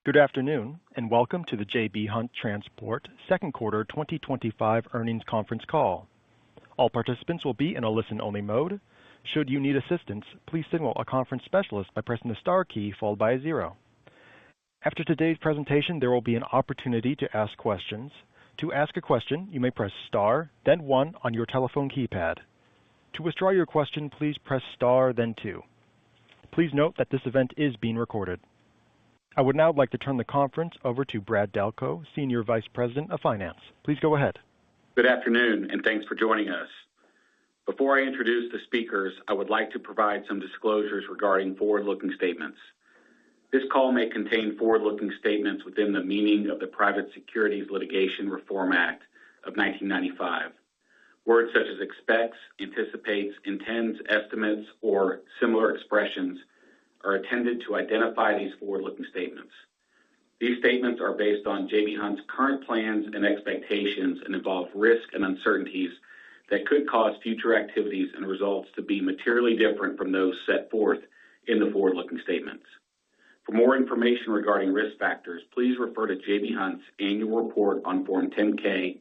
Good afternoon, and welcome to the J.B. Hunt Transport second quarter 2025 earnings conference call. All participants will be in a listen-only mode. Should you need assistance, please signal a conference specialist by pressing the star key followed by a 0. After today's presentation, there will be an opportunity to ask questions. To ask a question, you may press star, then 1 on your telephone keypad. To withdraw your question, please press star, then 2. Please note that this event is being recorded. I would now like to turn the conference over to Brad Delco, Senior Vice President of Finance. Please go ahead. Good afternoon, and thanks for joining us. Before I introduce the speakers, I would like to provide some disclosures regarding forward-looking statements. This call may contain forward-looking statements within the meaning of the Private Securities Litigation Reform Act of 1995. Words such as expects, anticipates, intends, estimates, or similar expressions are intended to identify these forward-looking statements. These statements are based on J.B. Hunt's current plans and expectations and involve risk and uncertainties that could cause future activities and results to be materially different from those set forth in the forward-looking statements. For more information regarding risk factors, please refer to J.B. Hunt's annual report on Form 10-K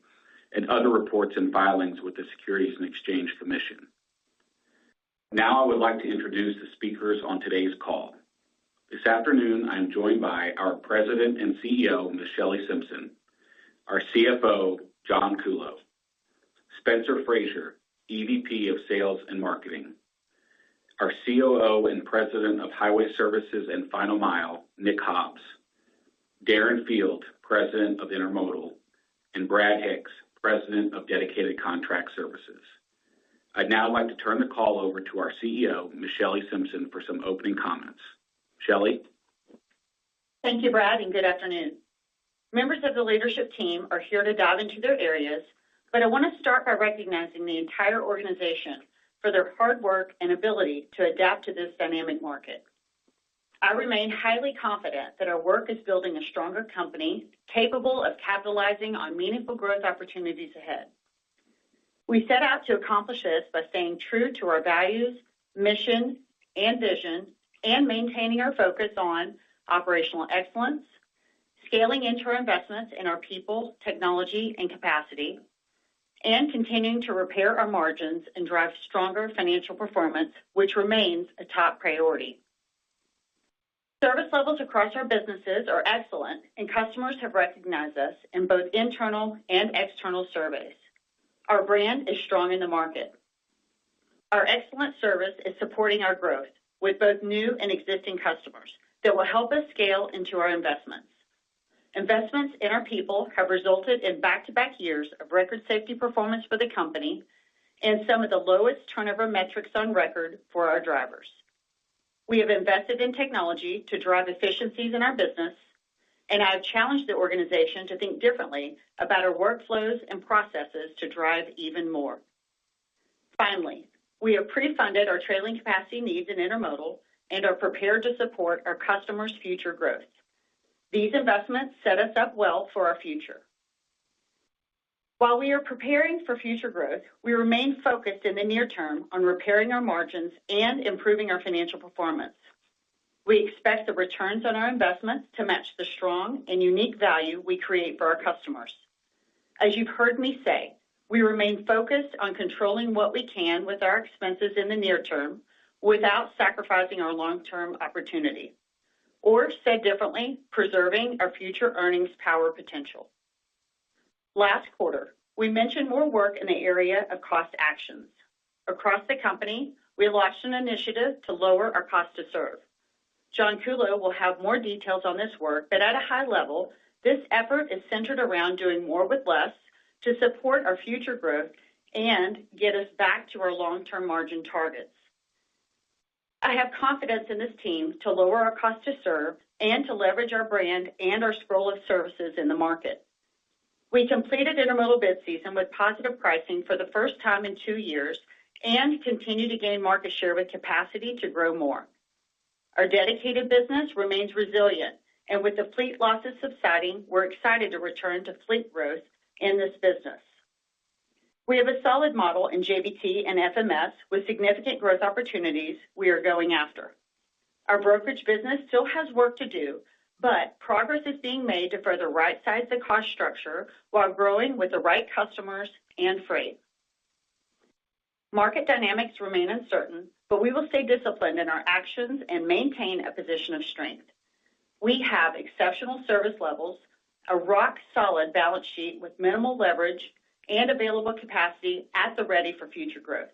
and other reports and filings with the Securities and Exchange Commission. Now I would like to introduce the speakers on today's call. This afternoon, I am joined by our President and CEO, Ms. Shelley Simpson, our CFO, John Kuhlow, Spencer Frazier, EVP of Sales and Marketing, our COO and President of Highway Services and Final Mile, Nick Hobbs, Darren Field, President of Intermodal, and Brad Hicks, President of Dedicated Contract Services. I'd now like to turn the call over to our CEO, Ms. Shelley Simpson, for some opening comments. Shelley? Thank you, Brad, and good afternoon. Members of the leadership team are here to dive into their areas, but I want to start by recognizing the entire organization for their hard work and ability to adapt to this dynamic market. I remain highly confident that our work is building a stronger company capable of capitalizing on meaningful growth opportunities ahead. We set out to accomplish this by staying true to our values, mission, and vision, and maintaining our focus on operational excellence, scaling into our investments in our people, technology, and capacity, and continuing to repair our margins and drive stronger financial performance, which remains a top priority. Service levels across our businesses are excellent, and customers have recognized us in both internal and external surveys. Our brand is strong in the market. Our excellent service is supporting our growth with both new and existing customers that will help us scale into our investments. Investments in our people have resulted in back-to-back years of record safety performance for the company and some of the lowest turnover metrics on record for our drivers. We have invested in technology to drive efficiencies in our business, and I have challenged the organization to think differently about our workflows and processes to drive even more. Finally, we have pre-funded our trailing capacity needs in Intermodal and are prepared to support our customers' future growth. These investments set us up well for our future. While we are preparing for future growth, we remain focused in the near term on repairing our margins and improving our financial performance. We expect the returns on our investments to match the strong and unique value we create for our customers. As you've heard me say, we remain focused on controlling what we can with our expenses in the near term without sacrificing our long-term opportunity, or said differently, preserving our future earnings power potential. Last quarter, we mentioned more work in the area of cost actions. Across the company, we launched an initiative to lower our cost to serve. John Kuhlow will have more details on this work, but at a high level, this effort is centered around doing more with less to support our future growth and get us back to our long-term margin targets. I have confidence in this team to lower our cost to serve and to leverage our brand and our scroll of services in the market. We completed Intermodal bid season with positive pricing for the first time in 2 years and continue to gain market share with capacity to grow more. Our dedicated business remains resilient, and with the fleet losses subsiding, we're excited to return to fleet growth in this business. We have a solid model in JBT and FMS with significant growth opportunities we are going after. Our brokerage business still has work to do, but progress is being made to further right-size the cost structure while growing with the right customers and freight. Market dynamics remain uncertain, but we will stay disciplined in our actions and maintain a position of strength. We have exceptional service levels, a rock-solid balance sheet with minimal leverage, and available capacity at the ready for future growth.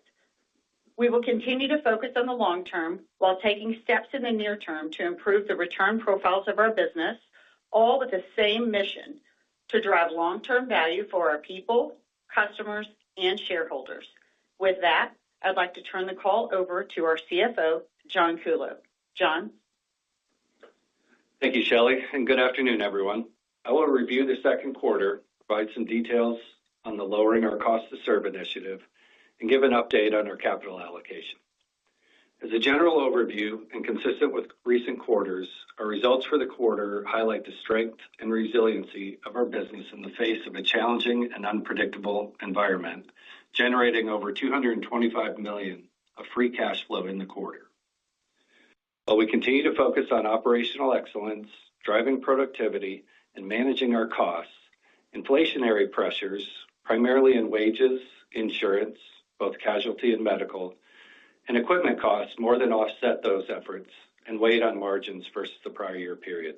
We will continue to focus on the long term while taking steps in the near term to improve the return profiles of our business, all with the same mission to drive long-term value for our people, customers, and shareholders. With that, I'd like to turn the call over to our CFO, John Kuhlow. John? Thank you, Shelley, and good afternoon, everyone. I will review the second quarter, provide some details on the lowering our cost to serve initiative, and give an update on our capital allocation. As a general overview and consistent with recent quarters, our results for the quarter highlight the strength and resiliency of our business in the face of a challenging and unpredictable environment, generating over $225 million of free cash flow in the quarter. While we continue to focus on operational excellence, driving productivity, and managing our costs, inflationary pressures, primarily in wages, insurance, both casualty and medical, and equipment costs more than offset those efforts and weighed on margins versus the prior year period.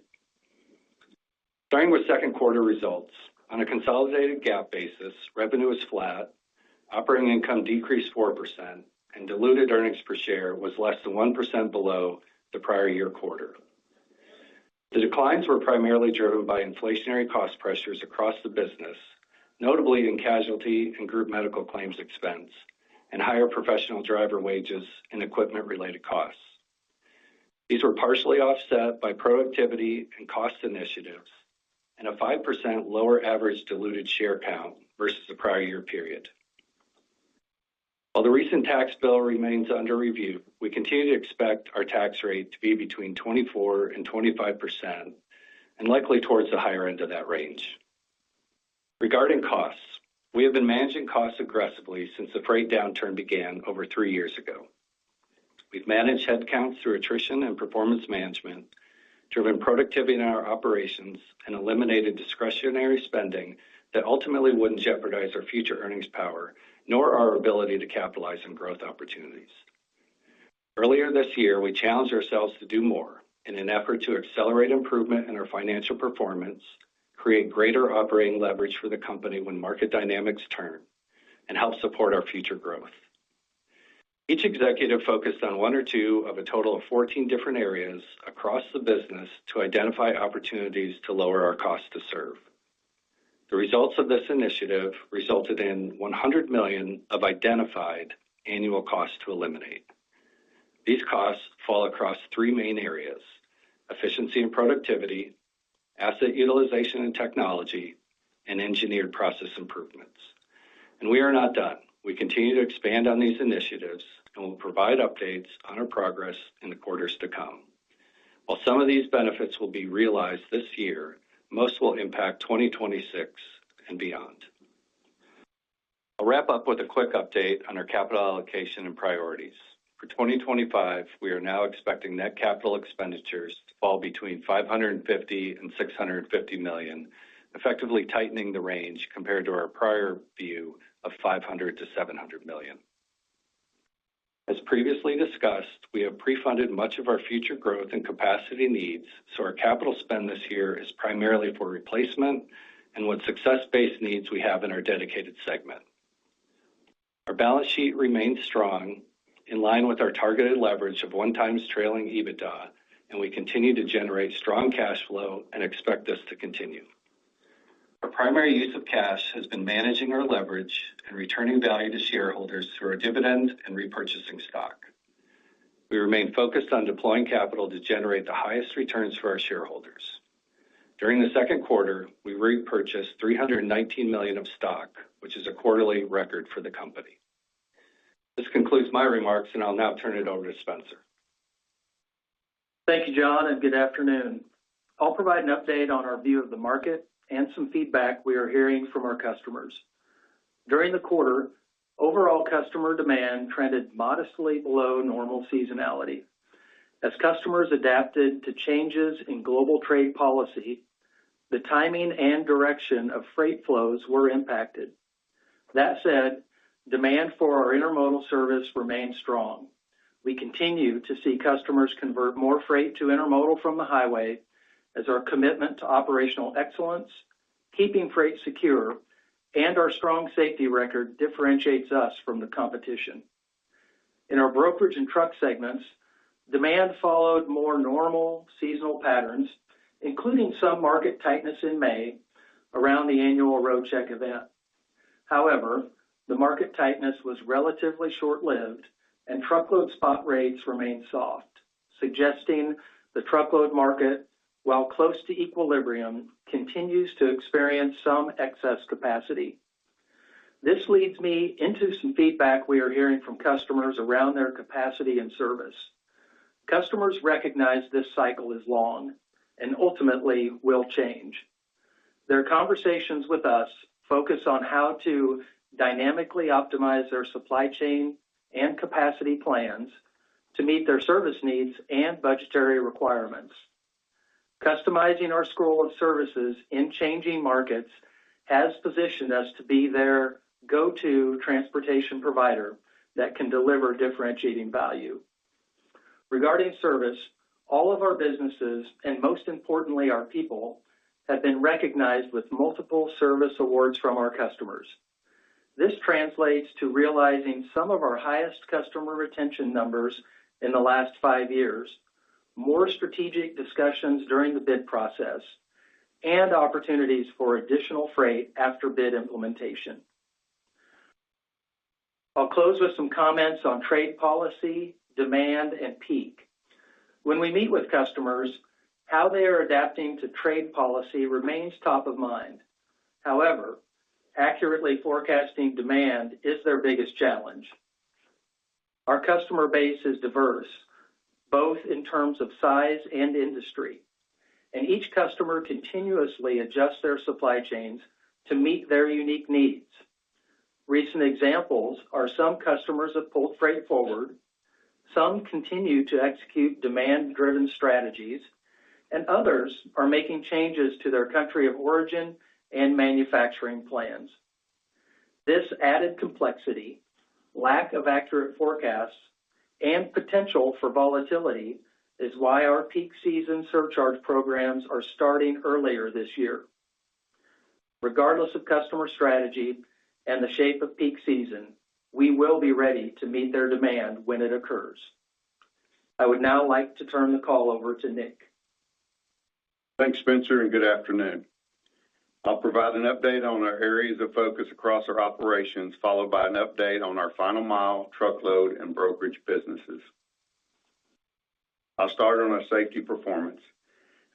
Starting with second quarter results, on a consolidated GAAP basis, revenue was flat, operating income decreased 4%, and diluted earnings per share was less than 1% below the prior year quarter. The declines were primarily driven by inflationary cost pressures across the business, notably in casualty and group medical claims expense, and higher professional driver wages and equipment-related costs. These were partially offset by productivity and cost initiatives and a 5% lower average diluted share count versus the prior year period. While the recent tax bill remains under review, we continue to expect our tax rate to be between 24 and 25%, and likely towards the higher end of that range. Regarding costs, we have been managing costs aggressively since the freight downturn began over 3 years ago. We've managed headcounts through attrition and performance management, driven productivity in our operations, and eliminated discretionary spending that ultimately wouldn't jeopardize our future earnings power, nor our ability to capitalize on growth opportunities. Earlier this year, we challenged ourselves to do more in an effort to accelerate improvement in our financial performance, create greater operating leverage for the company when market dynamics turn, and help support our future growth. Each executive focused on one or two of a total of 14 different areas across the business to identify opportunities to lower our cost to serve. The results of this initiative resulted in $100 million of identified annual costs to eliminate. These costs fall across 3 main areas: efficiency and productivity, asset utilization and technology, and engineered process improvements. And we are not done. We continue to expand on these initiatives and will provide updates on our progress in the quarters to come. While some of these benefits will be realized this year, most will impact 2026 and beyond. I'll wrap up with a quick update on our capital allocation and priorities. For 2025, we are now expecting net capital expenditures to fall between $550 and $650 million, effectively tightening the range compared to our prior view of $500 to $700 million. As previously discussed, we have pre-funded much of our future growth and capacity needs, so our capital spend this year is primarily for replacement and what success-based needs we have in our dedicated segment. Our balance sheet remains strong, in line with our targeted leverage of 1x trailing EBITDA, and we continue to generate strong cash flow and expect this to continue. Our primary use of cash has been managing our leverage and returning value to shareholders through our dividend and repurchasing stock. We remain focused on deploying capital to generate the highest returns for our shareholders. During the second quarter, we repurchased $319 million of stock, which is a quarterly record for the company. This concludes my remarks, and I'll now turn it over to Spencer. Thank you, John, and good afternoon. I'll provide an update on our view of the market and some feedback we are hearing from our customers. During the quarter, overall customer demand trended modestly below normal seasonality. As customers adapted to changes in global trade policy, the timing and direction of freight flows were impacted. That said, demand for our intermodal service remains strong. We continue to see customers convert more freight to intermodal from the highway as our commitment to operational excellence, keeping freight secure, and our strong safety record differentiates us from the competition. In our brokerage and truck segments, demand followed more normal seasonal patterns, including some market tightness in May around the annual road check event. However, the market tightness was relatively short-lived and truckload spot rates remained soft, suggesting the truckload market, while close to equilibrium, continues to experience some excess capacity. This leads me into some feedback we are hearing from customers around their capacity and service. Customers recognize this cycle is long and ultimately will change. Their conversations with us focus on how to dynamically optimize their supply chain and capacity plans to meet their service needs and budgetary requirements. Customizing our scroll of services in changing markets has positioned us to be their go-to transportation provider that can deliver differentiating value. Regarding service, all of our businesses, and most importantly our people, have been recognized with multiple service awards from our customers. This translates to realizing some of our highest customer retention numbers in the last 5 years, more strategic discussions during the bid process, and opportunities for additional freight after bid implementation. I'll close with some comments on trade policy, demand, and peak. When we meet with customers, how they are adapting to trade policy remains top of mind. However, accurately forecasting demand is their biggest challenge. Our customer base is diverse, both in terms of size and industry, and each customer continuously adjusts their supply chains to meet their unique needs. Recent examples are some customers have pulled freight forward, some continue to execute demand-driven strategies, and others are making changes to their country of origin and manufacturing plans. This added complexity, lack of accurate forecasts, and potential for volatility is why our peak season surcharge programs are starting earlier this year. Regardless of customer strategy and the shape of peak season, we will be ready to meet their demand when it occurs. I would now like to turn the call over to Nick. Thanks, Spencer, and good afternoon. I'll provide an update on our areas of focus across our operations, followed by an update on our final mile, truckload, and brokerage businesses. I'll start on our safety performance.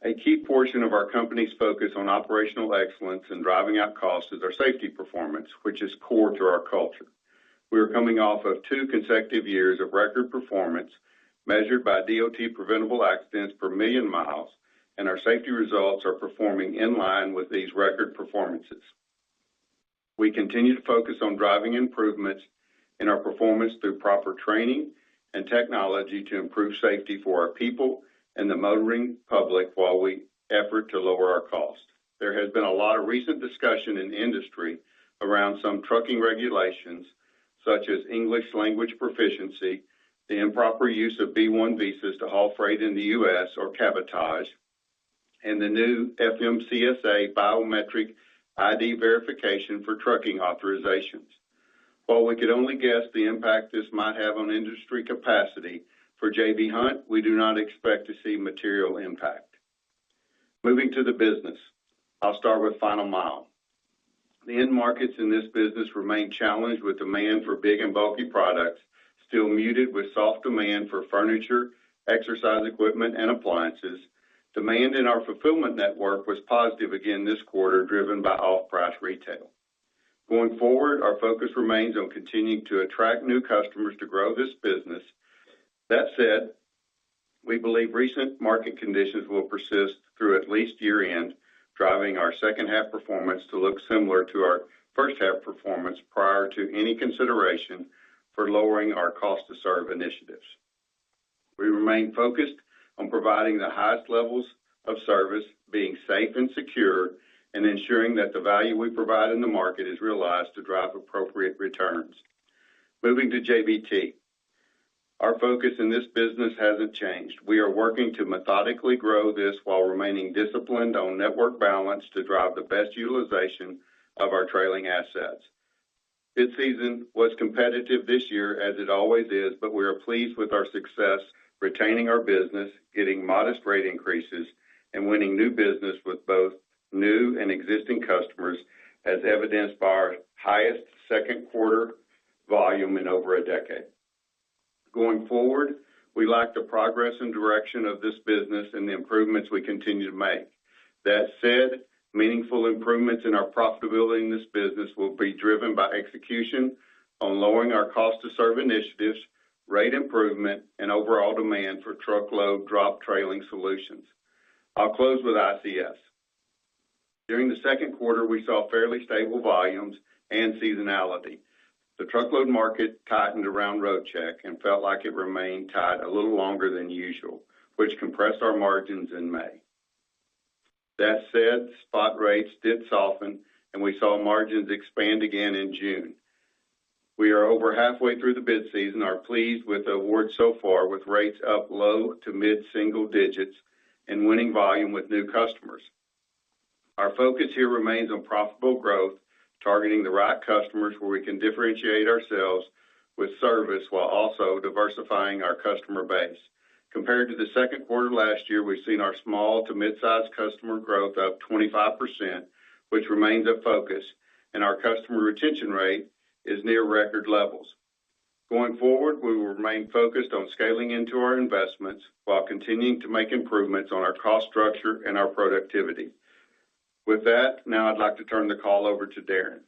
A key portion of our company's focus on operational excellence and driving out costs is our safety performance, which is core to our culture. We are coming off of 2 consecutive years of record performance measured by DOT preventable accidents per million miles, and our safety results are performing in line with these record performances. We continue to focus on driving improvements in our performance through proper training and technology to improve safety for our people and the motoring public while we effort to lower our cost. There has been a lot of recent discussion in the industry around some trucking regulations, such as English language proficiency, the improper use of B-1 visas to haul freight in the U.S. or cabotage, and the new FMCSA biometric ID verification for trucking authorizations. While we could only guess the impact this might have on industry capacity, for J.B. Hunt, we do not expect to see material impact. Moving to the business, I'll start with final mile. The end markets in this business remain challenged with demand for big and bulky products, still muted with soft demand for furniture, exercise equipment, and appliances. Demand in our fulfillment network was positive again this quarter, driven by off-price retail. Going forward, our focus remains on continuing to attract new customers to grow this business. That said, we believe recent market conditions will persist through at least year-end, driving our second half performance to look similar to our first half performance prior to any consideration for lowering our cost to serve initiatives. We remain focused on providing the highest levels of service, being safe and secure, and ensuring that the value we provide in the market is realized to drive appropriate returns. Moving to JBT. Our focus in this business hasn't changed. We are working to methodically grow this while remaining disciplined on network balance to drive the best utilization of our trailing assets. Bid season was competitive this year, as it always is, but we are pleased with our success retaining our business, getting modest rate increases, and winning new business with both new and existing customers, as evidenced by our highest second quarter volume in over a decade. Going forward, we like the progress and direction of this business and the improvements we continue to make. That said, meaningful improvements in our profitability in this business will be driven by execution on lowering our cost to serve initiatives, rate improvement, and overall demand for truckload drop trailing solutions. I'll close with ICS. During the second quarter, we saw fairly stable volumes and seasonality. The truckload market tightened around road check and felt like it remained tight a little longer than usual, which compressed our margins in May. That said, spot rates did soften, and we saw margins expand again in June. We are over halfway through the bid season, are pleased with the awards so far, with rates up low to mid-single digits and winning volume with new customers. Our focus here remains on profitable growth, targeting the right customers where we can differentiate ourselves with service while also diversifying our customer base. Compared to the second quarter last year, we've seen our small to mid-sized customer growth up 25%, which remains a focus, and our customer retention rate is near record levels. Going forward, we will remain focused on scaling into our investments while continuing to make improvements on our cost structure and our productivity. With that, now I'd like to turn the call over to Darren.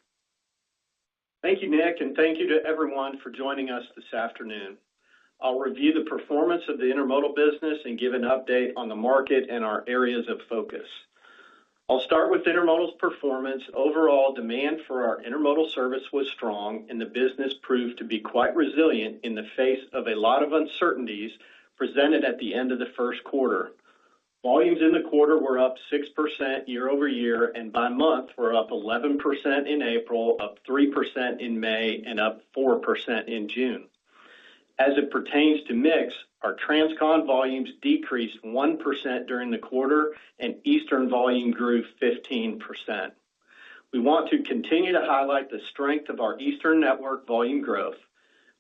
Thank you, Nick, and thank you to everyone for joining us this afternoon. I'll review the performance of the intermodal business and give an update on the market and our areas of focus. I'll start with intermodal's performance. Overall, demand for our intermodal service was strong, and the business proved to be quite resilient in the face of a lot of uncertainties presented at the end of the first quarter. Volumes in the quarter were up 6% year over year, and by month were up 11% in April, up 3% in May, and up 4% in June. As it pertains to mix, our Transcon volumes decreased 1% during the quarter, and Eastern volume grew 15%. We want to continue to highlight the strength of our Eastern network volume growth.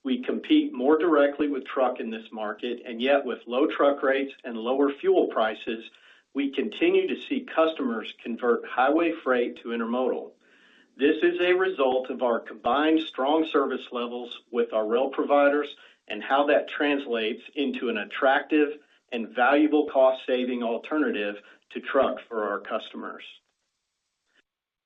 We compete more directly with truck in this market, and yet with low truck rates and lower fuel prices, we continue to see customers convert highway freight to intermodal. This is a result of our combined strong service levels with our rail providers and how that translates into an attractive and valuable cost-saving alternative to truck for our customers.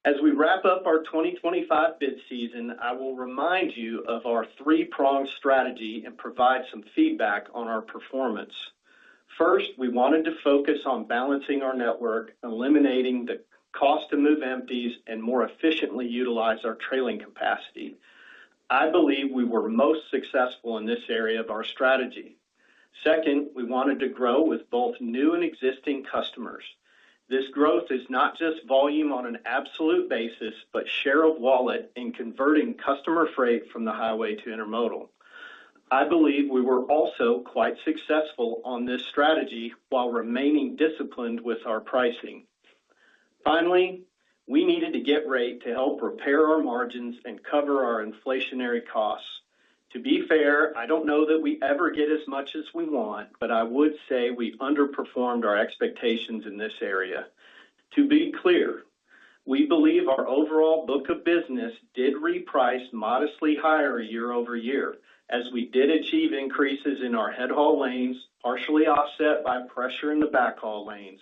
As we wrap up our 2025 bid season, I will remind you of our three-pronged strategy and provide some feedback on our performance. First, we wanted to focus on balancing our network, eliminating the cost to move empties, and more efficiently utilize our trailing capacity. I believe we were most successful in this area of our strategy. Second, we wanted to grow with both new and existing customers. This growth is not just volume on an absolute basis, but share of wallet in converting customer freight from the highway to intermodal. I believe we were also quite successful on this strategy while remaining disciplined with our pricing. Finally, we needed to get rate to help repair our margins and cover our inflationary costs. To be fair, I don't know that we ever get as much as we want, but I would say we underperformed our expectations in this area. To be clear, we believe our overall book of business did reprice modestly higher year over year, as we did achieve increases in our head haul lanes, partially offset by pressure in the backhaul lanes.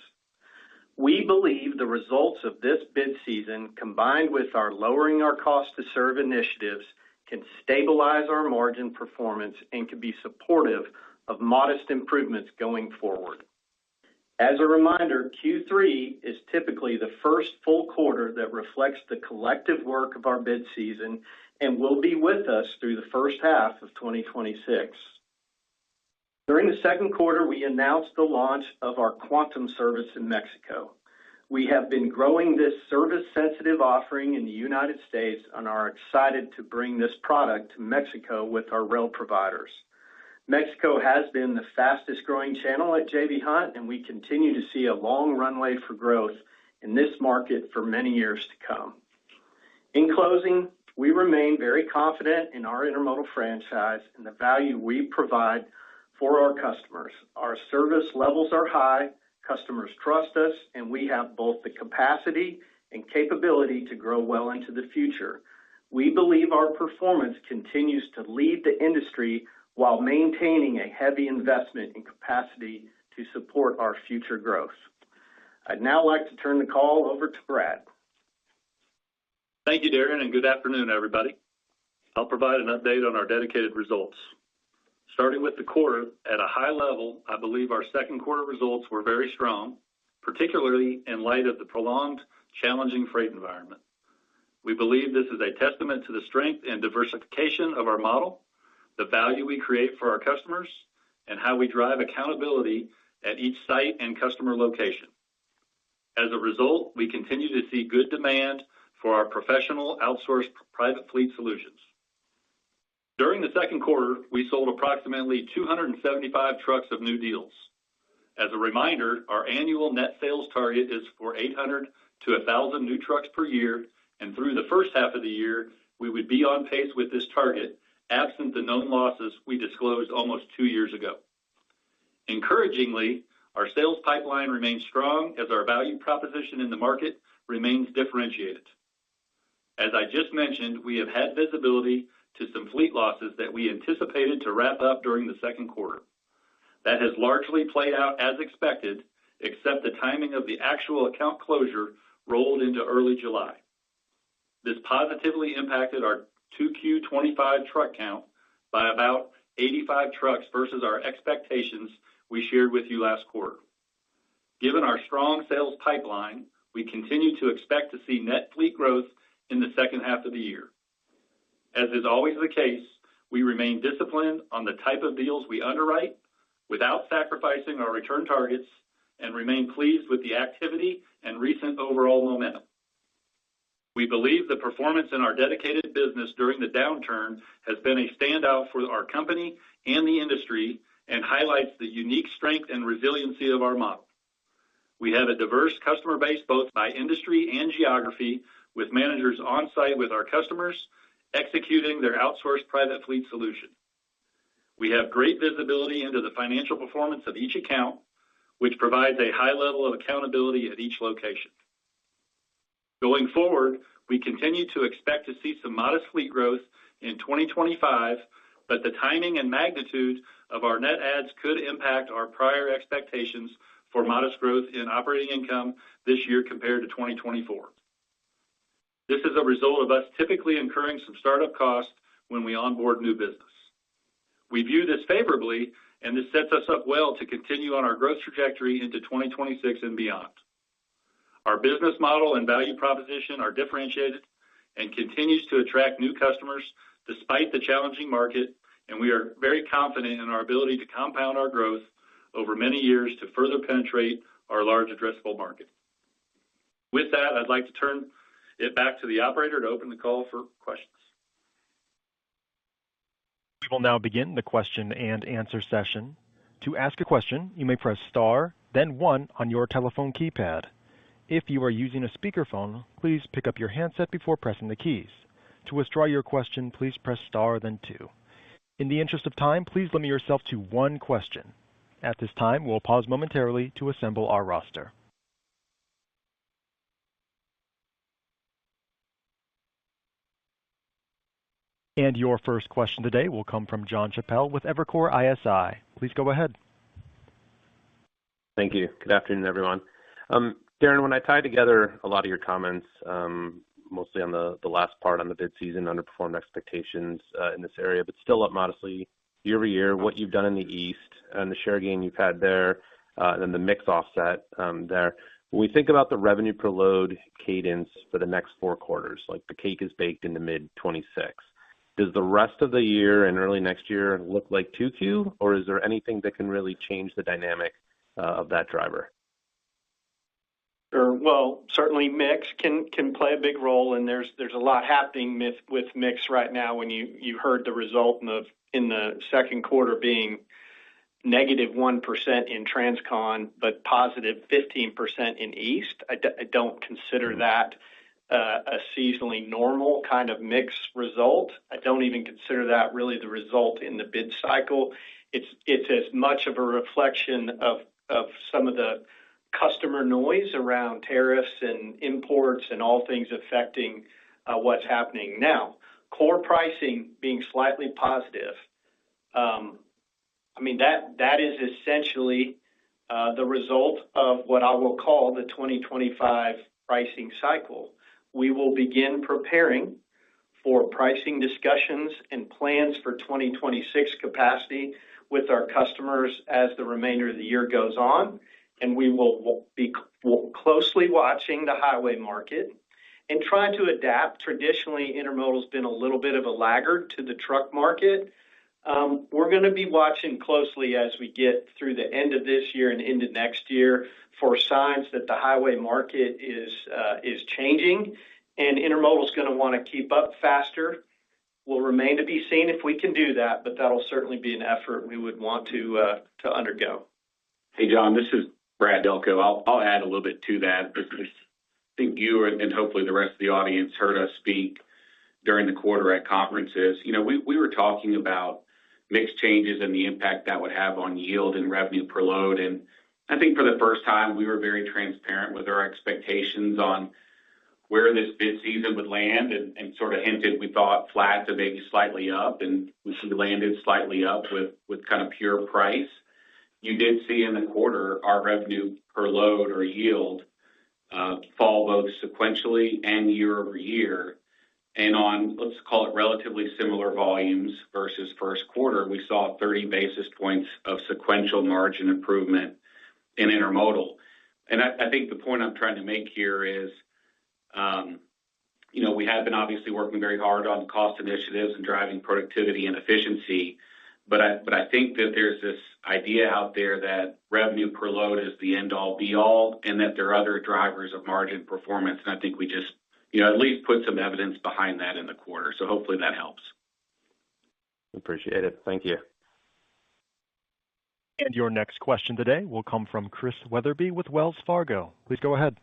We believe the results of this bid season, combined with our lowering our cost to serve initiatives, can stabilize our margin performance and can be supportive of modest improvements going forward. As a reminder, Q3 is typically the first full quarter that reflects the collective work of our bid season and will be with us through the first half of 2026. During the second quarter, we announced the launch of our Quantum service in Mexico. We have been growing this service-sensitive offering in the United States and are excited to bring this product to Mexico with our rail providers. Mexico has been the fastest growing channel at J.B. Hunt, and we continue to see a long runway for growth in this market for many years to come. In closing, we remain very confident in our intermodal franchise and the value we provide for our customers. Our service levels are high, customers trust us, and we have both the capacity and capability to grow well into the future. We believe our performance continues to lead the industry while maintaining a heavy investment in capacity to support our future growth. I'd now like to turn the call over to Brad. Thank you, Darren, and good afternoon, everybody. I'll provide an update on our dedicated results. Starting with the quarter, at a high level, I believe our second quarter results were very strong, particularly in light of the prolonged, challenging freight environment. We believe this is a testament to the strength and diversification of our model, the value we create for our customers, and how we drive accountability at each site and customer location. As a result, we continue to see good demand for our professional outsourced private fleet solutions. During the second quarter, we sold approximately 275 trucks of new deals. As a reminder, our annual net sales target is for 800 to 1,000 new trucks per year, and through the first half of the year, we would be on pace with this target, absent the known losses we disclosed almost 2 years ago. Encouragingly, our sales pipeline remains strong as our value proposition in the market remains differentiated. As I just mentioned, we have had visibility to some fleet losses that we anticipated to wrap up during the second quarter. That has largely played out as expected, except the timing of the actual account closure rolled into early July. This positively impacted our 2Q25 truck count by about 85 trucks versus our expectations we shared with you last quarter. Given our strong sales pipeline, we continue to expect to see net fleet growth in the second half of the year. As is always the case, we remain disciplined on the type of deals we underwrite without sacrificing our return targets and remain pleased with the activity and recent overall momentum. We believe the performance in our dedicated business during the downturn has been a standout for our company and the industry and highlights the unique strength and resiliency of our model. We have a diverse customer base both by industry and geography, with managers on site with our customers executing their outsourced private fleet solution. We have great visibility into the financial performance of each account, which provides a high level of accountability at each location. Going forward, we continue to expect to see some modest fleet growth in 2025, but the timing and magnitude of our net adds could impact our prior expectations for modest growth in operating income this year compared to 2024. This is a result of us typically incurring some startup costs when we onboard new business. We view this favorably, and this sets us up well to continue on our growth trajectory into 2026 and beyond. Our business model and value proposition are differentiated and continues to attract new customers despite the challenging market, and we are very confident in our ability to compound our growth over many years to further penetrate our large addressable market. With that, I'd like to turn it back to the operator to open the call for questions. We will now begin the question and answer session. To ask a question, you may press star, then 1 on your telephone keypad. If you are using a speakerphone, please pick up your handset before pressing the keys. To withdraw your question, please press star, then 2. In the interest of time, please limit yourself to 1 question. At this time, we'll pause momentarily to assemble our roster. And your first question today will come from Jon Chappell with Evercore ISI. Please go ahead. Thank you. Good afternoon, everyone. Darren, when I tie together a lot of your comments, mostly on the last part on the bid season, underperformed expectations in this area, but still up modestly year over year, what you've done in the East and the share gain you've had there, and then the mix offset there. When we think about the revenue per load cadence for the next 4 quarters, like the cake is baked in the mid-26, Does the rest of the year and early next year look like 2Q, or is there anything that can really change the dynamic of that driver? Sure. Well, certainly mix can play a big role, and there's a lot happening with mix right now. When you heard the result in the second quarter being -1% in Transcon, but +15% in East, I don't consider that a seasonally normal kind of mix result. I don't even consider that really the result in the bid cycle. It's as much of a reflection of some of the customer noise around tariffs and imports and all things affecting what's happening now. Core pricing being slightly positive. I mean, that is essentially the result of what I will call the 2025 pricing cycle. We will begin preparing for pricing discussions and plans for 2026 capacity with our customers as the remainder of the year goes on. And we will be closely watching the highway market and trying to adapt. Traditionally, Intermodal has been a little bit of a laggard to the truck market. We're going to be watching closely as we get through the end of this year and into next year for signs that the highway market is changing, and Intermodal is going to want to keep up faster. Will remain to be seen if we can do that, but that'll certainly be an effort we would want to undergo. Hey, John, this is Brad Delco. I'll add a little bit to that. I think you and hopefully the rest of the audience heard us speak during the quarter at conferences. You know, we were talking about mix changes and the impact that would have on yield and revenue per load. And I think for the first time, we were very transparent with our expectations on where this bid season would land and sort of hinted we thought flat to maybe slightly up, and we landed slightly up with kind of pure price. You did see in the quarter our revenue per load or yield fall both sequentially and year over year. And on, let's call it relatively similar volumes versus first quarter, we saw 30 basis points of sequential margin improvement in Intermodal. And I think the point I'm trying to make here is, you know, we have been obviously working very hard on cost initiatives and driving productivity and efficiency. But I think that there's this idea out there that revenue per load is the end all be all, and that there are other drivers of margin performance. And I think we just, you know, at least put some evidence behind that in the quarter. So hopefully that helps. Appreciate it. Thank you. And your next question today will come from Chris Wetherbee with Wells Fargo. Please go ahead.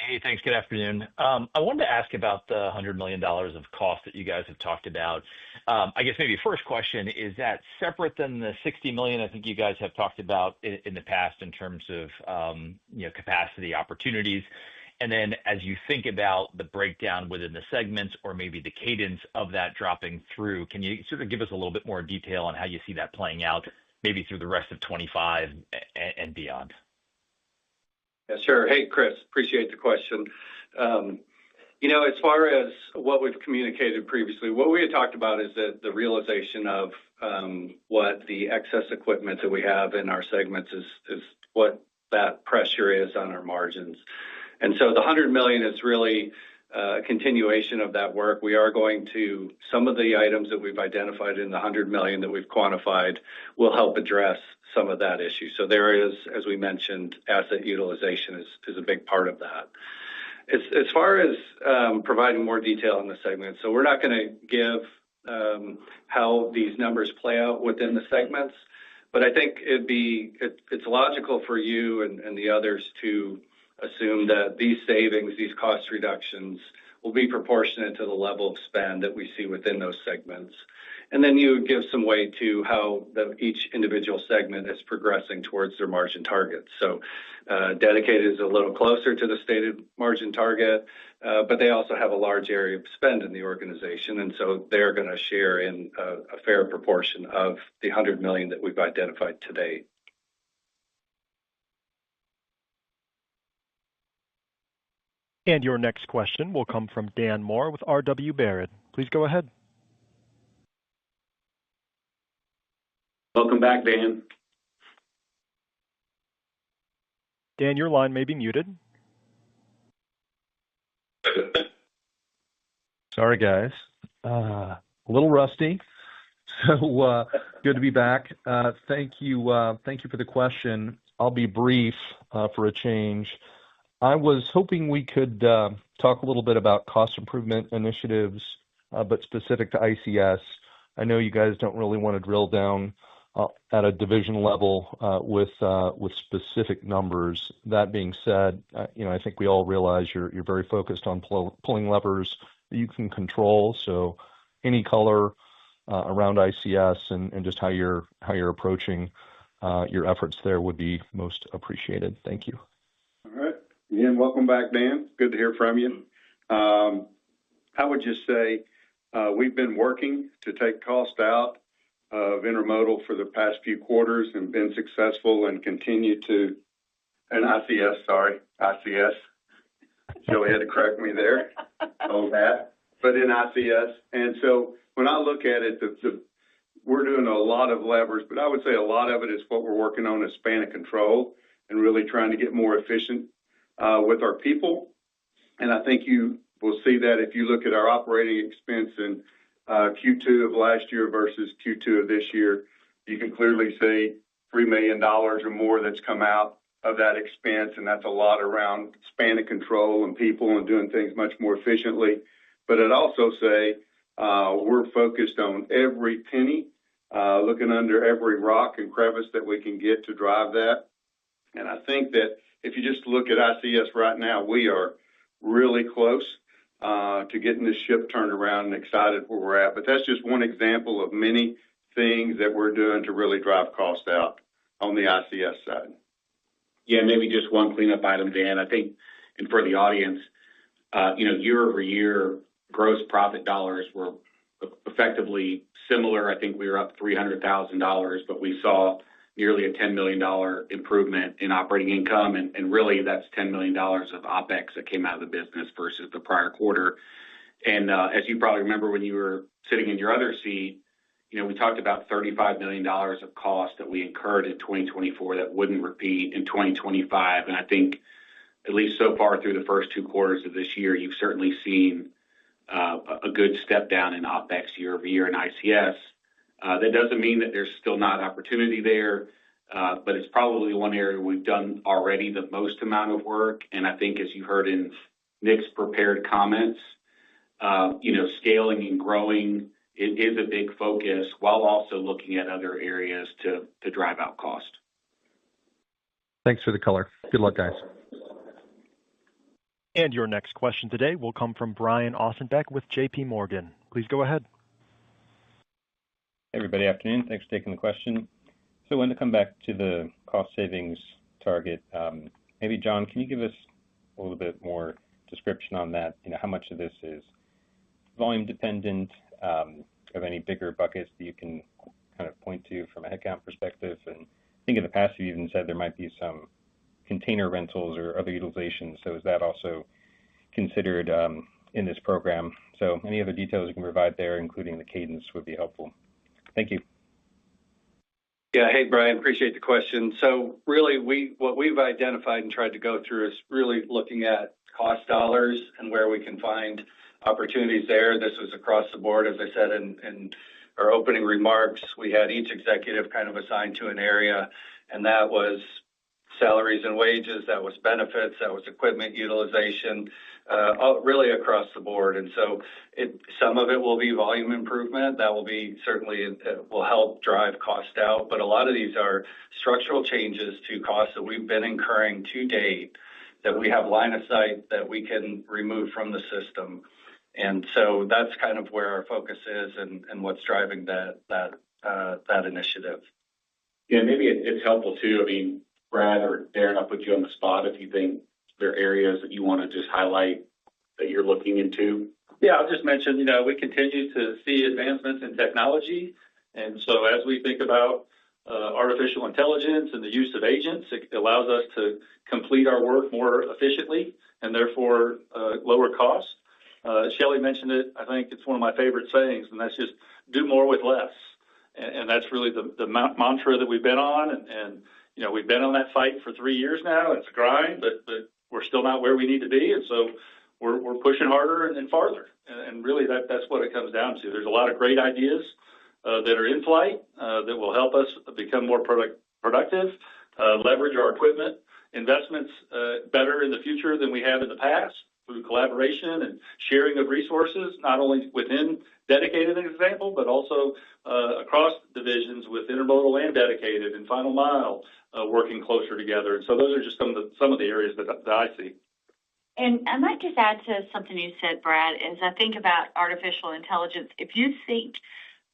Hey, thanks. Good afternoon. I wanted to ask about the $100 million of cost that you guys have talked about. I guess maybe first question, is that separate than the $60 million I think you guys have talked about in the past in terms of you know, capacity opportunities? And then as you think about the breakdown within the segments or maybe the cadence of that dropping through, can you sort of give us a little bit more detail on how you see that playing out maybe through the rest of 25 and beyond? Yeah, sure. Hey, Chris, appreciate the question. You know, as far as what we've communicated previously, what we had talked about is that the realization of what the excess equipment that we have in our segments is what that pressure is on our margins. And so the $100 million is really a continuation of that work. We are going to, some of the items that we've identified in the $100 million that we've quantified will help address some of that issue. So there is, as we mentioned, asset utilization is a big part of that. As far as providing more detail on the segment, so we're not going to give how these numbers play out within the segments, but I think it's logical for you and the others to assume that these savings, these cost reductions will be proportionate to the level of spend that we see within those segments. And then you give some weight to how each individual segment is progressing towards their margin targets. So dedicated is a little closer to the stated margin target, but they also have a large area of spend in the organization. And so they're going to share in a fair proportion of the $100 million that we've identified today. And your next question will come from Dan Moore with R.W. Baird. Please go ahead. Welcome back, Dan. Dan, your line may be muted. Sorry, guys. A little rusty. So good to be back. Thank you for the question. I'll be brief for a change. I was hoping we could talk a little bit about cost improvement initiatives, but specific to ICS. I know you guys don't really want to drill down at a division level with specific numbers. That being said, I think we all realize you're very focused on pulling levers that you can control. So any color around ICS and just how you're approaching your efforts there would be most appreciated. Thank you. All right. Again, welcome back, Dan. Good to hear from you. I would just say we've been working to take cost out of Intermodal for the past few quarters and been successful and continue to, and ICS. Joey had to correct me there. But in ICS. And so when I look at it, we're doing a lot of levers, but I would say a lot of it is what we're working on is span of control and really trying to get more efficient with our people. And I think you will see that if you look at our operating expense in Q2 of last year versus Q2 of this year, you can clearly see $3 million or more that's come out of that expense. And that's a lot around span of control and people and doing things much more efficiently. But I'd also say we're focused on every penny, looking under every rock and crevice that we can get to drive that. And I think that if you just look at ICS right now, we are really close to getting this ship turned around and excited where we're at. But that's just one example of many things that we're doing to really drive cost out on the ICS side. Yeah, maybe just one cleanup item, Dan. I think, and for the audience, year over year, gross profit dollars were effectively similar. I think we were up $300,000, but we saw nearly a $10 million improvement in operating income. And really, that's $10 million of OPEX that came out of the business versus the prior quarter. And as you probably remember when you were sitting in your other seat, we talked about $35 million of cost that we incurred in 2024 that wouldn't repeat in 2025. And I think at least so far through the first 2 quarters of this year, you've certainly seen a good step down in OPEX year over year in ICS. That doesn't mean that there's still not opportunity there, but it's probably one area we've done already the most amount of work. And I think as you heard in Nick's prepared comments, scaling and growing it is a big focus while also looking at other areas to drive out cost. Thanks for the color. Good luck, guys. And your next question today will come from Brian Ossenbeck with JP Morgan. Please go ahead. Hey, everybody. Afternoon. Thanks for taking the question. So I wanted to come back to the cost savings target. Maybe, John, can you give us a little bit more description on that? How much of this is volume dependent, of any bigger buckets that you can kind of point to from a headcount perspective? And I think in the past, you even said there might be some container rentals or other utilizations. So is that also considered in this program? So any other details you can provide there, including the cadence, would be helpful. Thank you. Yeah. Hey, Brian, appreciate the question. So really, what we've identified and tried to go through is really looking at cost dollars and where we can find opportunities there. This was across the board, as I said in our opening remarks. We had each executive kind of assigned to an area, and that was salaries and wages, that was benefits, that was equipment utilization, really across the board. And so some of it will be volume improvement. That will be certainly will help drive cost out. But a lot of these are structural changes to costs that we've been incurring to date that we have line of sight that we can remove from the system. And so that's kind of where our focus is and what's driving that initiative. Yeah, maybe it's helpful too. I mean, Brad or Darren, I'll put you on the spot if you think there are areas that you want to just highlight that you're looking into. Yeah, I'll just mention, we continue to see advancements in technology. And so as we think about artificial intelligence and the use of agents, it allows us to complete our work more efficiently and therefore lower costs. Shelley mentioned it. I think it's one of my favorite sayings, and that's just do more with less. And that's really the mantra that we've been on. And we've been on that fight for 3 years now. It's a grind, but we're still not where we need to be. And so we're pushing harder and farther. And really, that's what it comes down to. There's a lot of great ideas that are in flight that will help us become more productive, leverage our equipment investments better in the future than we have in the past through collaboration and sharing of resources, not only within dedicated, as an example, but also across divisions with intermodal and dedicated and final mile working closer together. And so those are just some of the areas that I see. And I might just add to something you said, Brad, is I think about artificial intelligence. If you think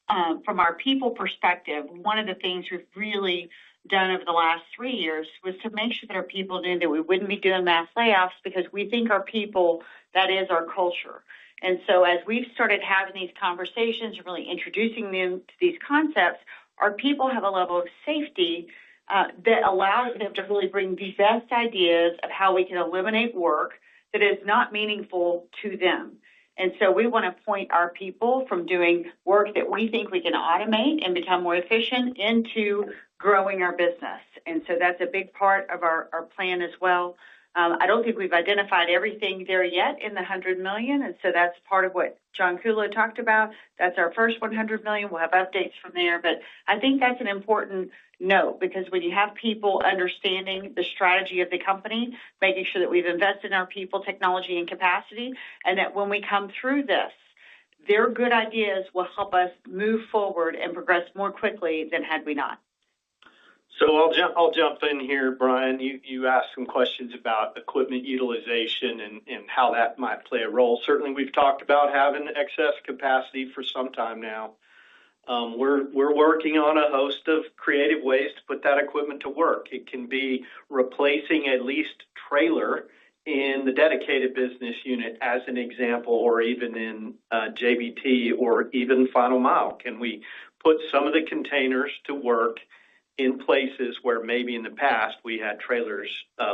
from our people perspective, one of the things we've really done over the last 3 years was to make sure that our people knew that we wouldn't be doing mass layoffs, because we think our people, that is our culture. And so as we've started having these conversations and really introducing them to these concepts, our people have a level of safety that allows them to really bring the best ideas of how we can eliminate work that is not meaningful to them. And so we want to point our people from doing work that we think we can automate and become more efficient into growing our business. And so that's a big part of our plan as well. I don't think we've identified everything there yet in the $100 million. And so that's part of what John Kuhlow talked about. That's our first $100 million. We'll have updates from there. But I think that's an important note, because when you have people understanding the strategy of the company, making sure that we've invested in our people, technology, and capacity, and that when we come through this, their good ideas will help us move forward and progress more quickly than had we not. So I'll jump in here, Brian. You asked some questions about equipment utilization and how that might play a role. Certainly, we've talked about having excess capacity for some time now. We're working on a host of creative ways to put that equipment to work. It can be replacing a leased trailer in the dedicated business unit, as an example, or even in JBT or even final mile. Can we put some of the containers to work in places where maybe in the past we had trailers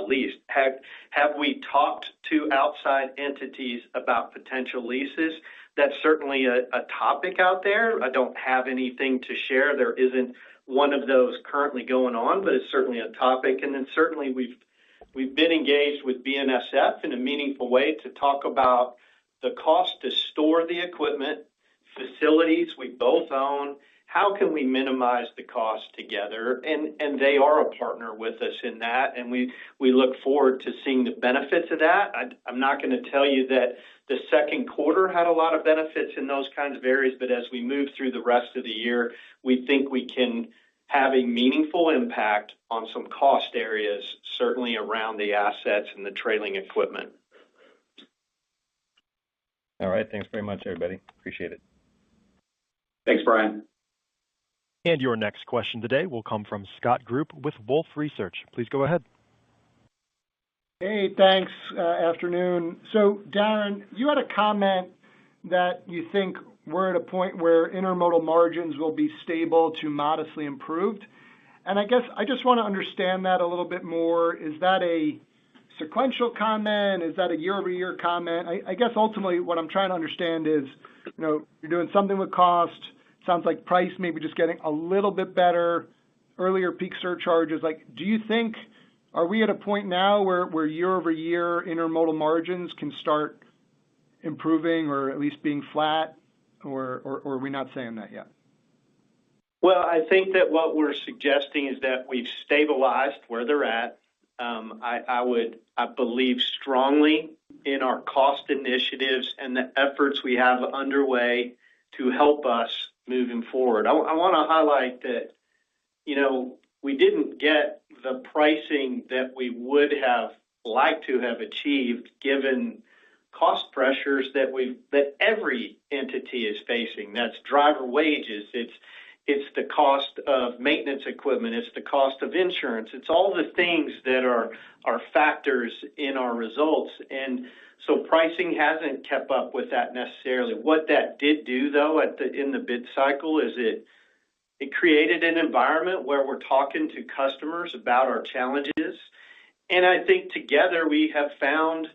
leased? Have we talked to outside entities about potential leases? That's certainly a topic out there. I don't have anything to share. There isn't one of those currently going on, but it's certainly a topic. And then certainly we've been engaged with BNSF in a meaningful way to talk about the cost to store the equipment, facilities we both own. How can we minimize the cost together? And they are a partner with us in that, and we look forward to seeing the benefits of that. I'm not going to tell you that the second quarter had a lot of benefits in those kinds of areas, but as we move through the rest of the year, we think we can have a meaningful impact on some cost areas, certainly around the assets and the trailing equipment. All right. Thanks very much, everybody. Appreciate it. Thanks, Brian. And your next question today will come from Scott Group with Wolfe Research. Please go ahead. Hey, thanks. Afternoon. So, Darren, you had a comment that you think we're at a point where intermodal margins will be stable to modestly improved. And I guess I just want to understand that a little bit more. Is that a sequential comment? Is that a year-over-year comment? I guess ultimately what I'm trying to understand is, you're doing something with cost. Sounds like price maybe just getting a little bit better, earlier peak surcharges. Do you think, are we at a point now where year-over-year intermodal margins can start improving or at least being flat, or are we not saying that yet? Well, I think that what we're suggesting is that we've stabilized where they're at. I believe strongly in our cost initiatives and the efforts we have underway to help us moving forward. I want to highlight that, we didn't get the pricing that we would have liked to have achieved given cost pressures that every entity is facing. That's driver wages. It's the cost of maintenance equipment. It's the cost of insurance. It's all the things that are factors in our results. And so pricing hasn't kept up with that necessarily. What that did do, though, in the bid cycle is it created an environment where we're talking to customers about our challenges. And I think together we have found,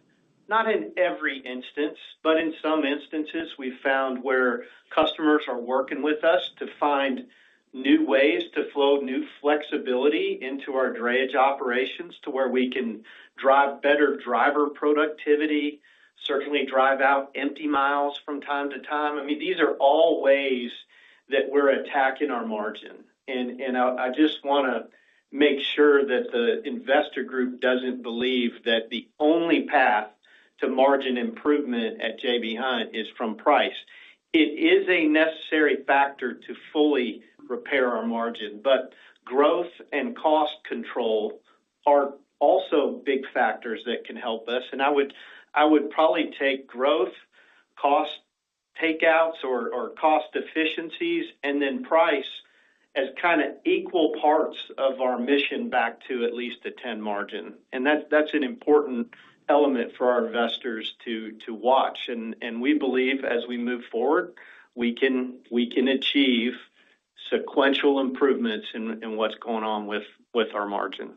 not in every instance, but in some instances, we've found where customers are working with us to find new ways to flow new flexibility into our drayage operations to where we can drive better driver productivity, certainly drive out empty miles from time to time. I mean, these are all ways that we're attacking our margin. And I just want to make sure that the investor group doesn't believe that the only path to margin improvement at J.B. Hunt is from price. It is a necessary factor to fully repair our margin, but growth and cost control are also big factors that can help us. And I would probably take growth, cost takeouts or cost efficiencies, and then price as kind of equal parts of our mission back to at least a 10 margin. And that's an important element for our investors to watch. And we believe as we move forward, we can achieve sequential improvements in what's going on with our margin.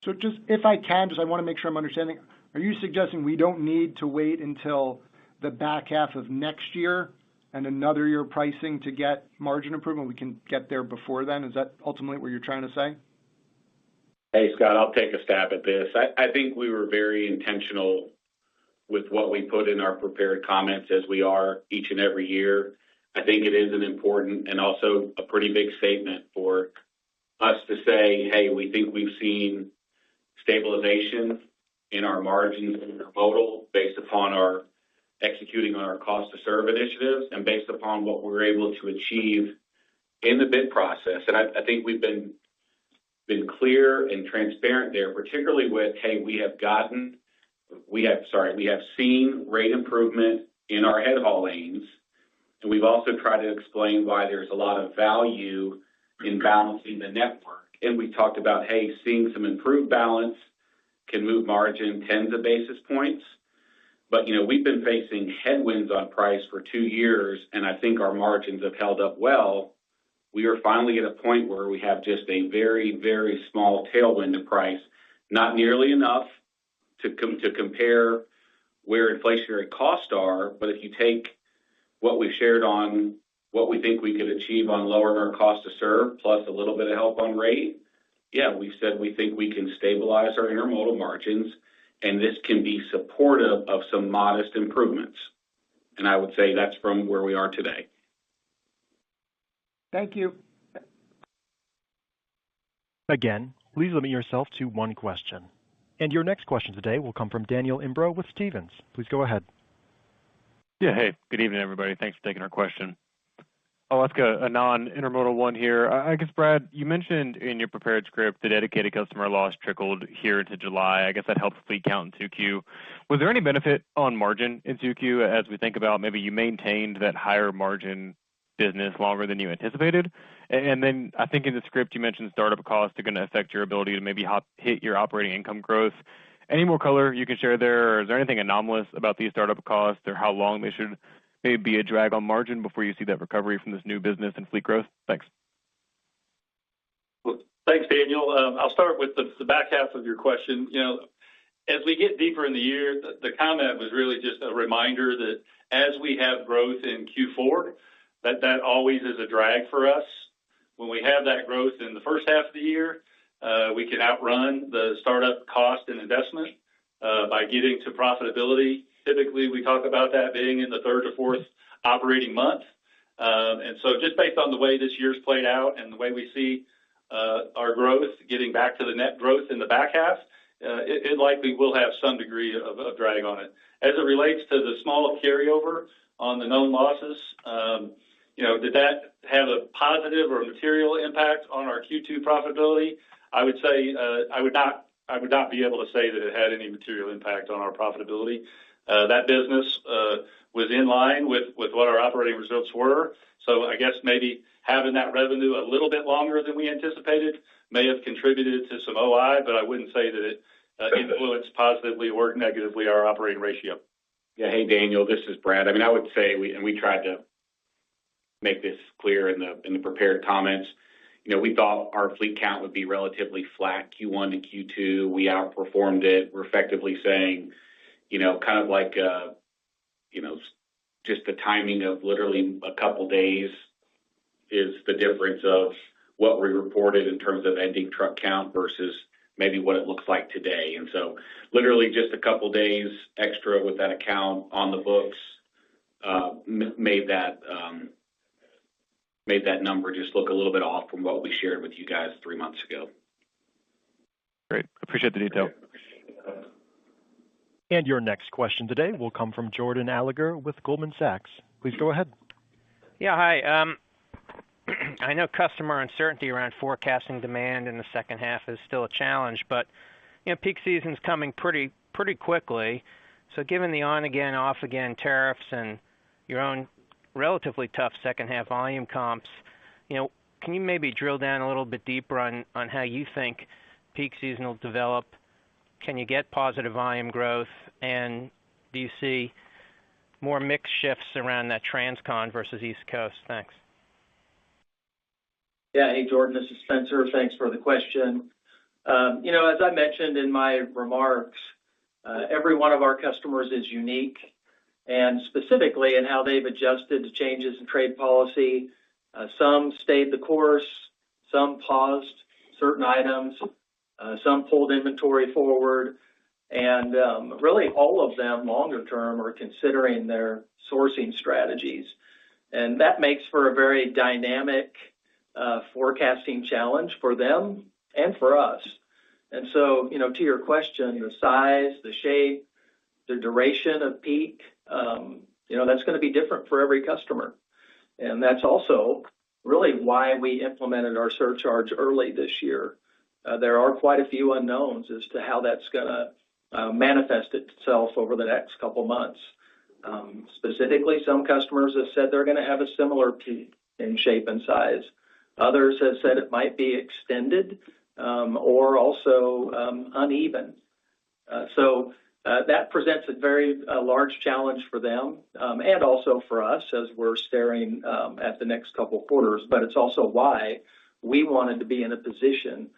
So just if I can, I want to make sure I'm understanding. Are you suggesting we don't need to wait until the back half of next year and another year pricing to get margin improvement? We can get there before then. Is that ultimately what you're trying to say? Hey, Scott, I'll take a stab at this. I think we were very intentional with what we put in our prepared comments, as we are each and every year. I think it is an important and also a pretty big statement for us to say, hey, we think we've seen stabilization in our margins in Intermodal based upon our executing on our cost to serve initiatives and based upon what we're able to achieve in the bid process. And I think we've been clear and transparent there, particularly with, hey, we have seen rate improvement in our head haul lanes. And we've also tried to explain why there's a lot of value in balancing the network. And we talked about, hey, seeing some improved balance can move margin tens of basis points. But, we've been facing headwinds on price for 2 years, and I think our margins have held up well. We are finally at a point where we have just a very, very small tailwind to price, not nearly enough to compare where inflationary costs are. But if you take what we've shared on what we think we could achieve on lowering our cost to serve, plus a little bit of help on rate, yeah, we've said we think we can stabilize our intermodal margins, and this can be supportive of some modest improvements. And I would say that's from where we are today. Thank you. Again, please limit yourself to one question. And your next question today will come from Daniel Imbro with Stephens. Please go ahead. Yeah, hey, good evening, everybody. Thanks for taking our question. I'll ask a non-intermodal one here. I guess, Brad, you mentioned in your prepared script the dedicated customer loss trickled here into July. I guess that helps fleet count in 2Q. Was there any benefit on margin in 2Q as we think about maybe you maintained that higher margin business longer than you anticipated? And then I think in the script you mentioned startup costs are going to affect your ability to maybe hit your operating income growth. Any more color you can share there? Or is there anything anomalous about these startup costs or how long they should maybe be a drag on margin before you see that recovery from this new business and fleet growth? Thanks. Well, thanks, Daniel. I'll start with the back half of your question. As we get deeper in the year, the comment was really just a reminder that as we have growth in Q4, that always is a drag for us. When we have that growth in the first half of the year, we can outrun the startup cost and investment by getting to profitability. Typically, we talk about that being in the third or fourth operating month. And so just based on the way this year's played out and the way we see our growth getting back to the net growth in the back half, it likely will have some degree of drag on it. As it relates to the small carryover on the known losses, did that have a positive or material impact on our Q2 profitability? I would say I would not be able to say that it had any material impact on our profitability. That business was in line with what our operating results were. So I guess maybe having that revenue a little bit longer than we anticipated may have contributed to some OI, but I wouldn't say that it influenced positively or negatively our operating ratio. Yeah, hey, Daniel, this is Brad. I mean, I would say we tried to make this clear in the prepared comments. We thought our fleet count would be relatively flat Q1 to Q2. We outperformed it. We're effectively saying, kind of like, just the timing of literally a couple days is the difference of what we reported in terms of ending truck count versus maybe what it looks like today. And so literally just a couple days extra with that account on the books made that number just look a little bit off from what we shared with you guys 3 months ago. Great. Appreciate the detail. And your next question today will come from Jordan Alliger with Goldman Sachs. Please go ahead. Yeah, hi. I know customer uncertainty around forecasting demand in the second half is still a challenge, but peak season's coming pretty quickly. So given the on-again, off-again tariffs and your own relatively tough second half volume comps, can you maybe drill down a little bit deeper on how you think peak season will develop? Can you get positive volume growth? And do you see more mix shifts around that Transcon versus East Coast? Thanks. Yeah. Hey, Jordan, this is Spencer. Thanks for the question. As I mentioned in my remarks, every one of our customers is unique, and specifically in how they've adjusted to changes in trade policy. Some stayed the course, some paused certain items, some pulled inventory forward, and really all of them longer term are considering their sourcing strategies. And that makes for a very dynamic forecasting challenge for them and for us. And so, to your question, the size, the shape, the duration of peak, that's going to be different for every customer. And that's also really why we implemented our surcharge early this year. There are quite a few unknowns as to how that's going to manifest itself over the next couple months. Specifically, some customers have said they're going to have a similar peak in shape and size. Others have said it might be extended or also uneven. So that presents a very large challenge for them and also for us as we're staring at the next couple quarters. But it's also why we wanted to be in a position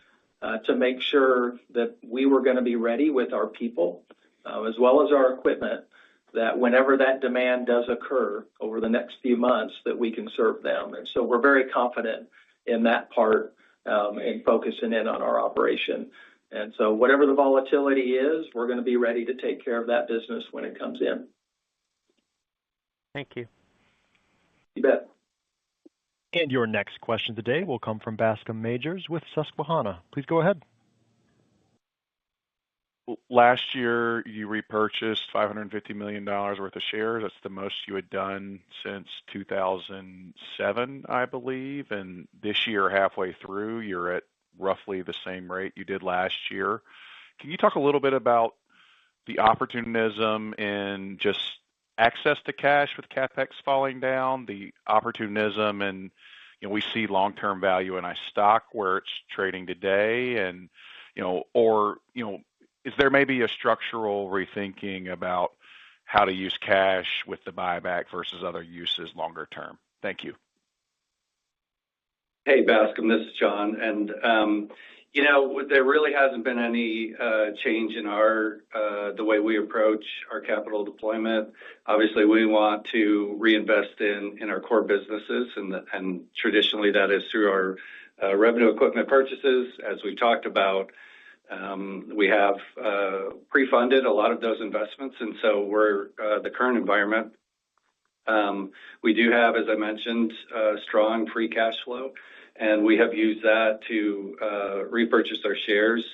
to make sure that we were going to be ready with our people as well as our equipment, that whenever that demand does occur over the next few months, that we can serve them. And so we're very confident in that part and focusing in on our operation. And so whatever the volatility is, we're going to be ready to take care of that business when it comes in. Thank you. You bet. And your next question today will come from Bascome Majors with Susquehanna. Please go ahead. Last year, you repurchased $550 million worth of shares. That's the most you had done since 2007, I believe. And this year, halfway through, you're at roughly the same rate you did last year. Can you talk a little bit about the opportunism and just access to cash with CapEx falling down, the opportunism, and we see long-term value in a stock where it's trading today, and is there maybe a structural rethinking about how to use cash with the buyback versus other uses longer term? Thank you. Hey, Bascome, this is John. And, there really hasn't been any change in the way we approach our capital deployment. Obviously, we want to reinvest in our core businesses, and traditionally that is through our revenue equipment purchases. As we talked about, we have pre-funded a lot of those investments, and so we're the current environment. We do have, as I mentioned, strong free cash flow, and we have used that to repurchase our shares,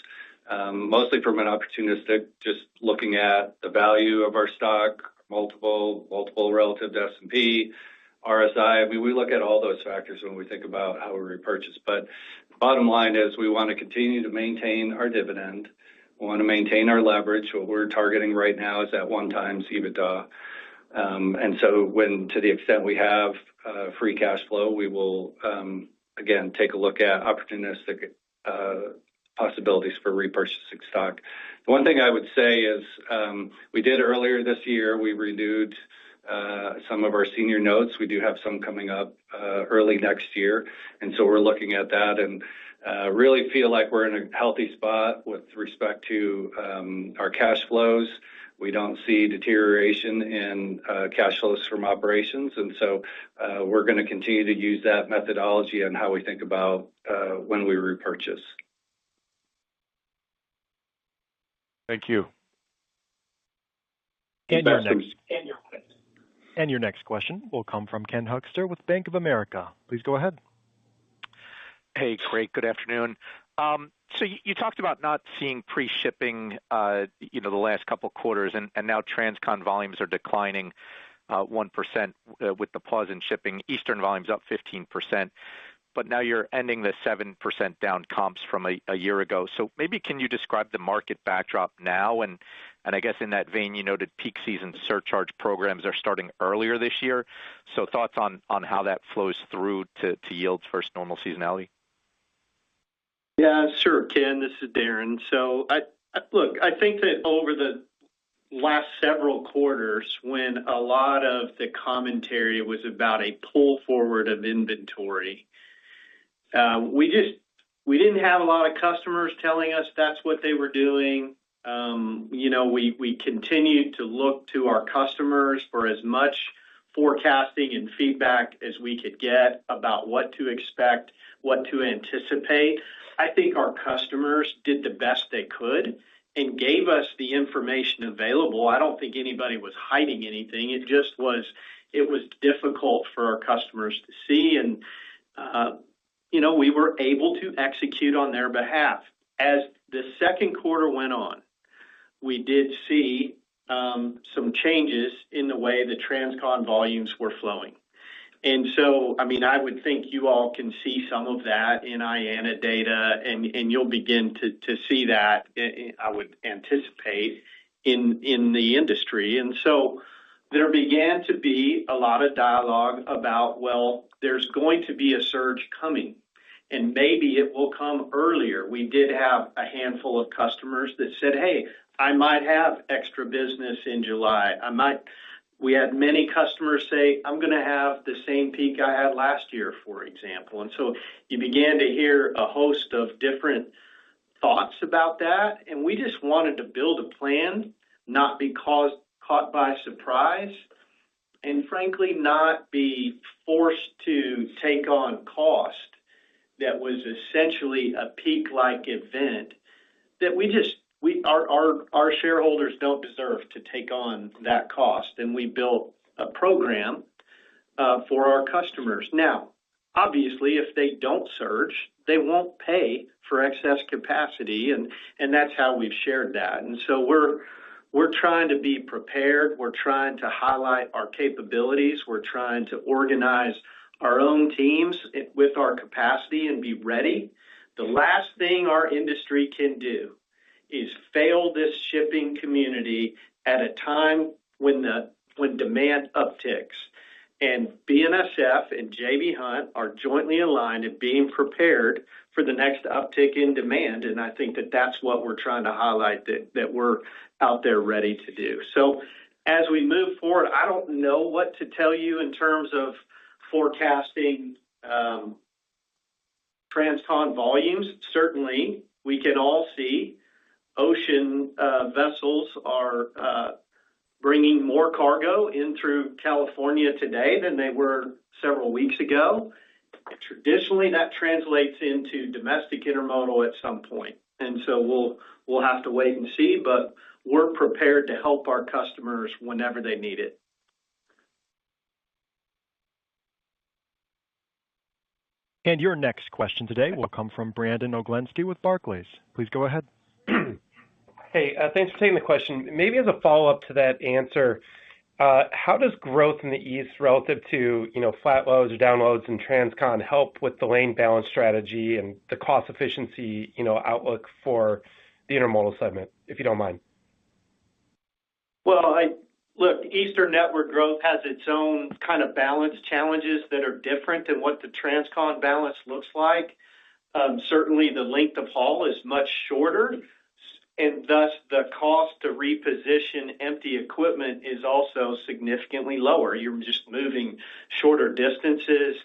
mostly from an opportunistic, just looking at the value of our stock, multiple relative to S&P, RSI. I mean, we look at all those factors when we think about how we repurchase. But bottom line is we want to continue to maintain our dividend. We want to maintain our leverage. What we're targeting right now is at 1x EBITDA. And so to the extent we have free cash flow, we will, again, take a look at opportunistic possibilities for repurchasing stock. The one thing I would say is we did earlier this year, we renewed some of our senior notes. We do have some coming up early next year. And so we're looking at that and really feel like we're in a healthy spot with respect to our cash flows. We don't see deterioration in cash flows from operations. And so we're going to continue to use that methodology on how we think about when we repurchase. Thank you. And your next question will come from Ken Hoexter with Bank of America. Please go ahead. Hey, great. Good afternoon. So you talked about not seeing pre-shipping, the last couple quarters, and now Transcon volumes are declining 1% with the pause in shipping. Eastern volumes up 15%, but now you're ending the 7% down comps from a year ago. So maybe can you describe the market backdrop now? And I guess in that vein, you noted peak season surcharge programs are starting earlier this year. So thoughts on how that flows through to yields versus normal seasonality? Yeah, sure, Ken. This is Darren. So I think that over the last several quarters, when a lot of the commentary was about a pull forward of inventory, we didn't have a lot of customers telling us that's what they were doing. We continued to look to our customers for as much forecasting and feedback as we could get about what to expect, what to anticipate. I think our customers did the best they could and gave us the information available. I don't think anybody was hiding anything. It was difficult for our customers to see, and we were able to execute on their behalf. As the second quarter went on, we did see some changes in the way the Transcon volumes were flowing. And so, I would think you all can see some of that in IANA data, and you'll begin to see that, I would anticipate, in the industry. And so there began to be a lot of dialogue about, well, there's going to be a surge coming, and maybe it will come earlier. We did have a handful of customers that said, hey, I might have extra business in July. We had many customers say, I'm going to have the same peak I had last year, for example. And so you began to hear a host of different thoughts about that. And we just wanted to build a plan, not be caught by surprise, and frankly, not be forced to take on cost that was essentially a peak-like event that our shareholders don't deserve to take on that cost. And we built a program for our customers. Now, obviously, if they don't surge, they won't pay for excess capacity, and that's how we've shared that. And so we're trying to be prepared. We're trying to highlight our capabilities. We're trying to organize our own teams with our capacity and be ready. The last thing our industry can do is fail this shipping community at a time when demand upticks. And BNSF and J.B. Hunt are jointly aligned in being prepared for the next uptick in demand. And I think that that's what we're trying to highlight, that we're out there ready to do. So as we move forward, I don't know what to tell you in terms of forecasting Transcon volumes. Certainly, we can all see ocean vessels are bringing more cargo in through California today than they were several weeks ago. And traditionally, that translates into domestic intermodal at some point. And so we'll have to wait and see, but we're prepared to help our customers whenever they need it. And your next question today will come from Brandon Oglenski with Barclays. Please go ahead. Hey, thanks for taking the question. Maybe as a follow-up to that answer, how does growth in the East relative to flat loads or down loads and Transcon help with the lane balance strategy and the cost efficiency outlook for the intermodal segment, if you don't mind? Well, look, Eastern network growth has its own kind of balance challenges that are different than what the Transcon balance looks like. Certainly, the length of haul is much shorter, and thus the cost to reposition empty equipment is also significantly lower. You're just moving shorter distances.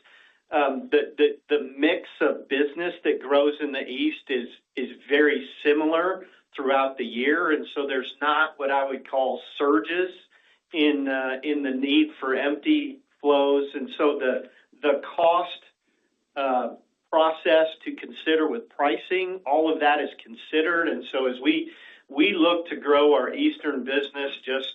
The mix of business that grows in the East is very similar throughout the year, and so there's not what I would call surges in the need for empty flows. And so the cost process to consider with pricing, all of that is considered. And so as we we look to grow our Eastern business just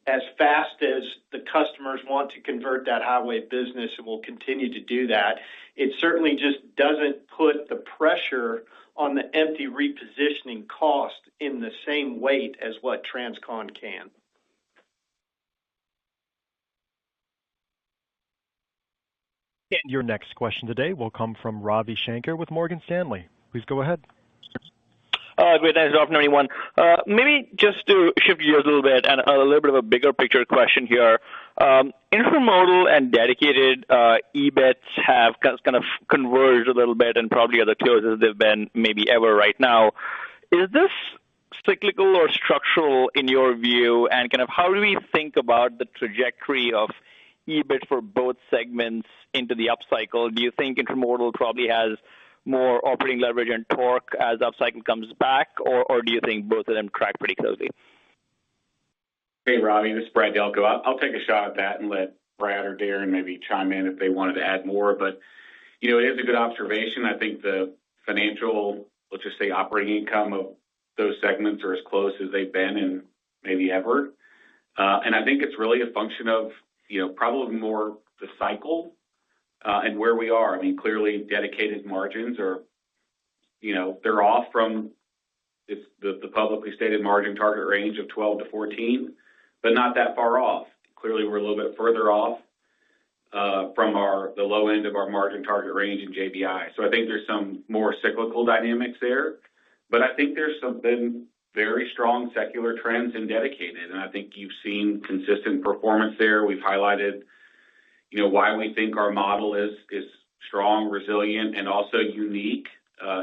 as fast as the customers want to convert that highway business, and we'll continue to do that. It certainly just doesn't put the pressure on the empty repositioning cost in the same weight as what Transcon can. And your next question today will come from Ravi Shankar with Morgan Stanley. Please go ahead. Great. Thanks, Dr. Anyone. Maybe just to shift gears a little bit and a little bit of a bigger picture question here. Intermodal and dedicated EBITs have kind of converged a little bit and probably are the closest they've been maybe ever right now. Is this cyclical or structural in your view? And kind of how do we think about the trajectory of EBIT for both segments into the upcycle? Do you think Intermodal probably has more operating leverage and torque as the upcycle comes back, or do you think both of them track pretty closely? Hey, Robbie, this is Brad Delco. I'll take a shot at that and let Brad or Darren maybe chime in if they wanted to add more. But, it is a good observation. I think the financial, let's just say operating income of those segments are as close as they've been in maybe ever. And I think it's really a function of, probably more the cycle and where we are. I mean, clearly dedicated margins are, they're off from the publicly stated margin target range of 12 to 14, but not that far off. Clearly, we're a little bit further off from the low end of our margin target range in JBI. So I think there's some more cyclical dynamics there, but I think there's been very strong secular trends in dedicated, and I think you've seen consistent performance there. We've highlighted why we think our model is strong, resilient, and also unique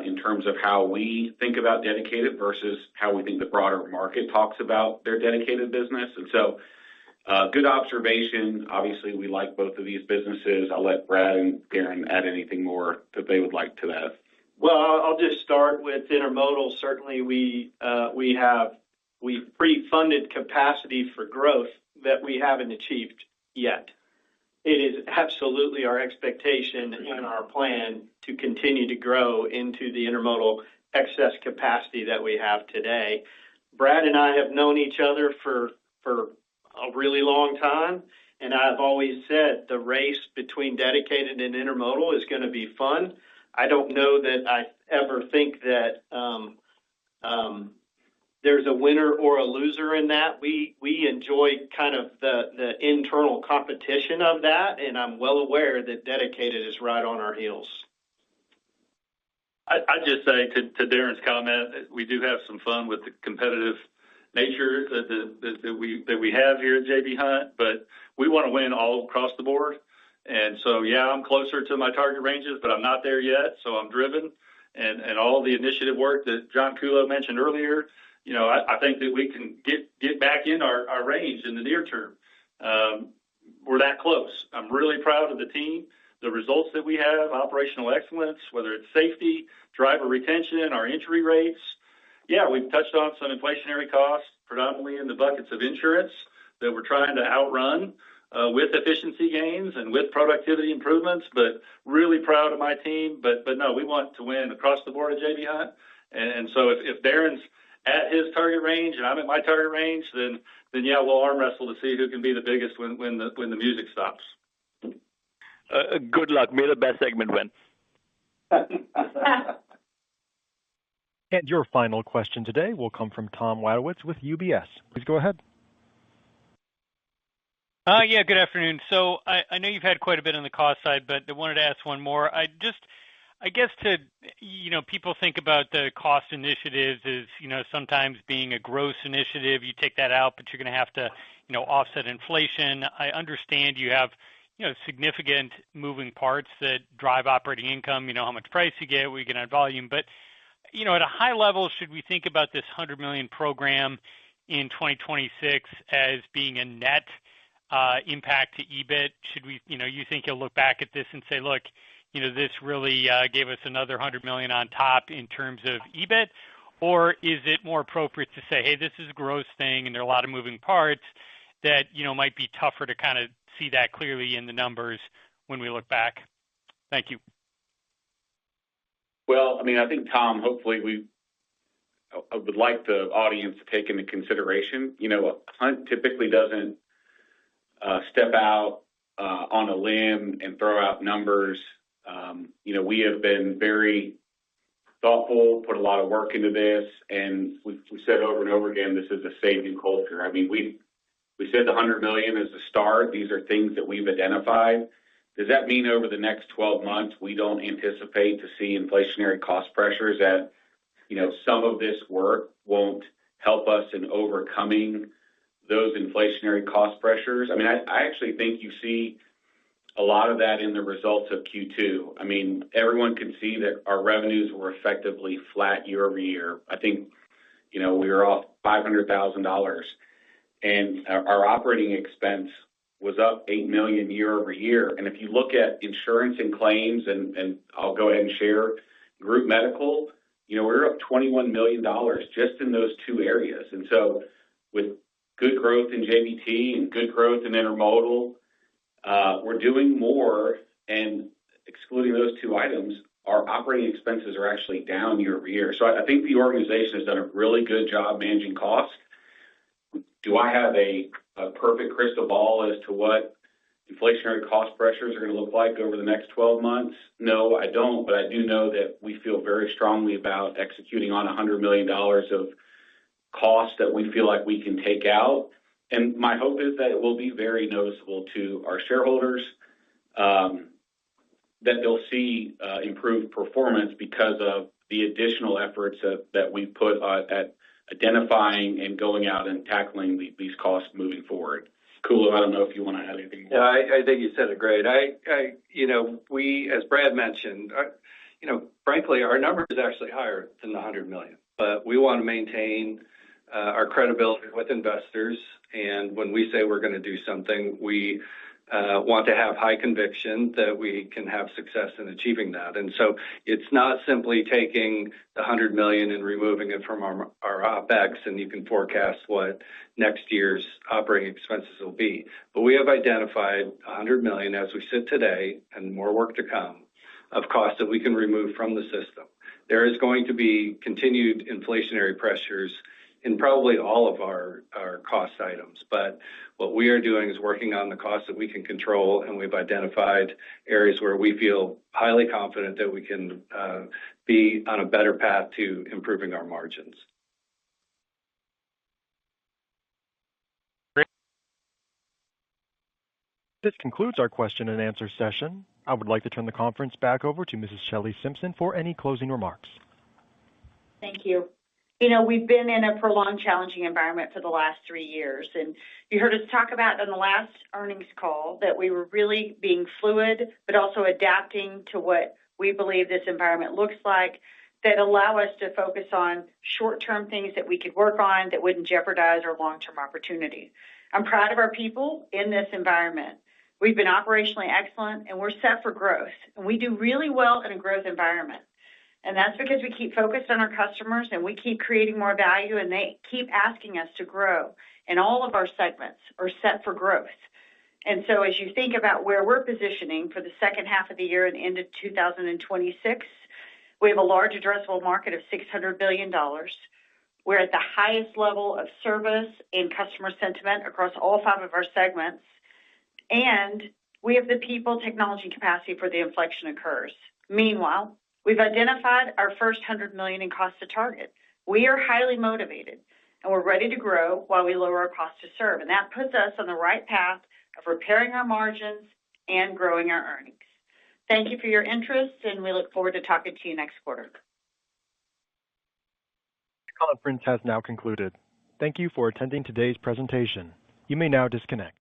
in terms of how we think about dedicated versus how we think the broader market talks about their dedicated business. And so good observation. Obviously, we like both of these businesses. I'll let Brad and Darren add anything more that they would like to that. Well, I'll just start with Intermodal. Certainly, we pre-funded capacity for growth that we haven't achieved yet. It is absolutely our expectation and our plan to continue to grow into the intermodal excess capacity that we have today. Brad and I have known each other for a really long time, and I've always said the race between dedicated and intermodal is going to be fun. I don't know that I ever think that there's a winner or a loser in that. We enjoy kind of the internal competition of that, and I'm well aware that dedicated is right on our heels. I'd just say to Darren's comment, we do have some fun with the competitive nature that we have here at J.B. Hunt, but we want to win all across the board. And so, I'm closer to my target ranges, but I'm not there yet, so I'm driven. And all the initiative work that John Kulo mentioned earlier, I think that we can get back in our range in the near term. We're that close. I'm really proud of the team, the results that we have, operational excellence, whether it's safety, driver retention, our entry rates. We've touched on some inflationary costs, predominantly in the buckets of insurance that we're trying to outrun with efficiency gains and with productivity improvements, but really proud of my team. But no, we want to win across the board at JB Hunt. And so if Darren's at his target range and I'm at my target range, then we'll arm wrestle to see who can be the biggest when the music stops. Good luck. May the best segment win. And your final question today will come from Tom Wadewitz with UBS. Please go ahead. Good afternoon. So I know you've had quite a bit on the cost side, but I wanted to ask one more. I guess people think about the cost initiatives as, sometimes being a gross initiative. You take that out, but you're going to have to, offset inflation. I understand you have, significant moving parts that drive operating income, how much price you get, what you get on volume. But, at a high level, should we think about this $100 million program in 2026 as being a net impact to EBIT? Should we, you think you'll look back at this and say, look, this really gave us another $100 million on top in terms of EBIT? Or is it more appropriate to say, hey, this is a gross thing and there are a lot of moving parts that, might be tougher to kind of see that clearly in the numbers when we look back? Thank you. Well, I mean, I think, Tom, hopefully I would like the audience to take into consideration, Hunt typically doesn't step out on a limb and throw out numbers. We have been very thoughtful, put a lot of work into this, and we said over and over again, this is a saving culture. I mean, we said the $100 million is the start. These are things that we've identified. Does that mean over the next 12 months we don't anticipate to see inflationary cost pressures, that some of this work won't help us in overcoming those inflationary cost pressures? I mean, I actually think you see a lot of that in the results of Q2. I mean, everyone can see that our revenues were effectively flat year over year. I think, we were off $500,000, and our operating expense was up $8 million year over year. And if you look at insurance and claims, and I'll go ahead and share group medical, we're up $21 million just in those two areas. And so with good growth in JBT and good growth in Intermodal, we're doing more, and excluding those two items, our operating expenses are actually down year over year. So I think the organization has done a really good job managing costs. Do I have a perfect crystal ball as to what inflationary cost pressures are going to look like over the next 12 months? No, I don't, but I do know that we feel very strongly about executing on $100 million of costs that we feel like we can take out. And my hope is that it will be very noticeable to our shareholders, that they'll see improved performance because of the additional efforts that we've put at identifying and going out and tackling these costs moving forward. Kulo, I don't know if you want to add anything more. Yeah, I think you said it great. We, as Brad mentioned, frankly, our number is actually higher than the $100 million, but we want to maintain our credibility with investors. And when we say we're going to do something, we want to have high conviction that we can have success in achieving that. And so it's not simply taking the $100 million and removing it from our OpEx, and you can forecast what next year's operating expenses will be. But we have identified $100 million as we sit today, and more work to come, of costs that we can remove from the system. There is going to be continued inflationary pressures in probably all of our cost items. But what we are doing is working on the costs that we can control, and we've identified areas where we feel highly confident that we can be on a better path to improving our margins. This concludes our question and answer session. I would like to turn the conference back over to Mrs. Shelley Simpson for any closing remarks. Thank you. We've been in a prolonged, challenging environment for the last 3 years. And you heard us talk about in the last earnings call that we were really being fluid, but also adapting to what we believe this environment looks like, that allow us to focus on short-term things that we could work on that wouldn't jeopardize our long-term opportunity. I'm proud of our people in this environment. We've been operationally excellent, and we're set for growth. And we do really well in a growth environment. And that's because we keep focused on our customers, and we keep creating more value, and they keep asking us to grow. And all of our segments are set for growth. And so as you think about where we're positioning for the second half of the year and into 2026, we have a large addressable market of $600 billion. We're at the highest level of service and customer sentiment across all 5 of our segments. And we have the people, technology, capacity for the inflection occurs. Meanwhile, we've identified our first $100 million in cost to target. We are highly motivated, and we're ready to grow while we lower our cost to serve. And that puts us on the right path of repairing our margins and growing our earnings. Thank you for your interest, and we look forward to talking to you next quarter. The conference has now concluded. Thank you for attending today's presentation. You may now disconnect.